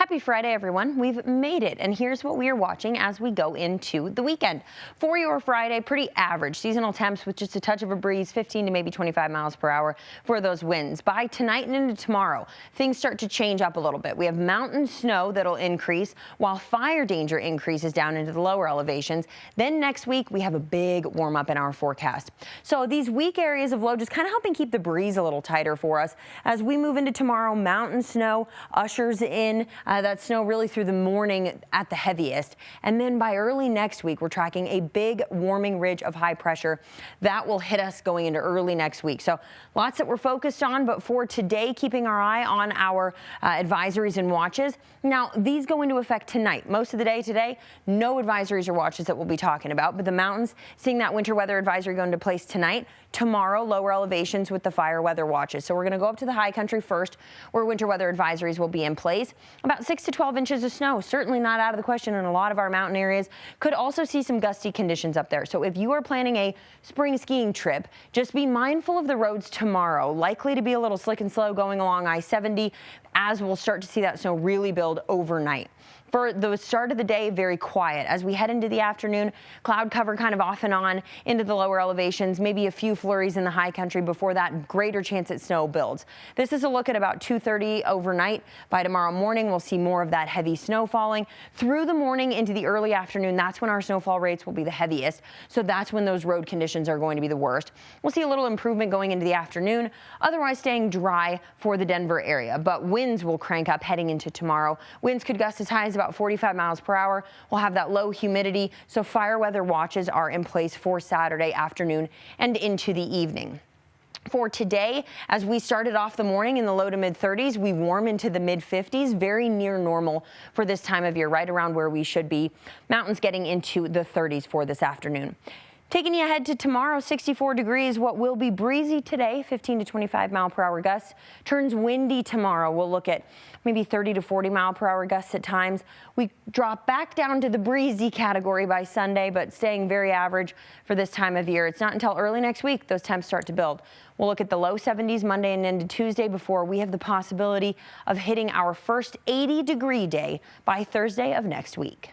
Happy Friday, everyone. We've made it, and here's what we are watching as we go into the weekend. For your Friday, pretty average seasonal temps with just a touch of a breeze, 15 to maybe 25 miles per hour for those winds. By tonight and into tomorrow, things start to change up a little bit. We have mountain snow that'll increase while fire danger increases down into the lower elevations. Then next week, we have a big warm up in our forecast. So these weak areas of low just kind of helping keep the breeze a little tighter for us. As we move into tomorrow, mountain snow ushers in that snow really through the morning at the heaviest. And then by early next week, we're tracking a big warming ridge of high pressure that will hit us going into early next week. So lots that we're focused on, but for today, keeping our eye on our advisories and watches. Now, these go into effect tonight. Most of the day today, no advisories or watches that we'll be talking about, but the mountains seeing that winter weather advisory go into place tonight. Tomorrow, lower elevations with the fire weather watches. So we're going to go up to the high country first, where winter weather advisories will be in place. About 6 to 12 inches of snow, certainly not out of the question in a lot of our mountain areas. Could also see some gusty conditions up there. So if you are planning a spring skiing trip, just be mindful of the roads tomorrow. Likely to be a little slick and slow going along I-70 as we'll start to see that snow really build overnight. For the start of the day, very quiet. As we head into the afternoon, cloud cover kind of off and on into the lower elevations, maybe a few flurries in the high country before that greater chance at snow builds. This is a look at about 2:30 overnight. By tomorrow morning, we'll see more of that heavy snow falling. Through the morning into the early afternoon, that's when our snowfall rates will be the heaviest. So that's when those road conditions are going to be the worst. We'll see a little improvement going into the afternoon, otherwise staying dry for the Denver area. But winds will crank up heading into tomorrow. Winds could gust as high as about 45 miles per hour. We'll have that low humidity, so fire weather watches are in place for Saturday afternoon and into the evening. For today, as we started off the morning in the low to mid 30s, we warm into the mid 50s, very near normal for this time of year, right around where we should be. Mountains getting into the 30s for this afternoon. Taking you ahead to tomorrow, 64 degrees, what will be breezy today, 15 to 25 mile per hour gusts. Turns windy tomorrow. We'll look at maybe 30 to 40 mile per hour gusts at times. We drop back down to the breezy category by Sunday, but staying very average for this time of year. It's not until early next week those temps start to build. We'll look at the low 70s Monday and into Tuesday before we have the possibility of hitting our first 80-degree day by Thursday of next week.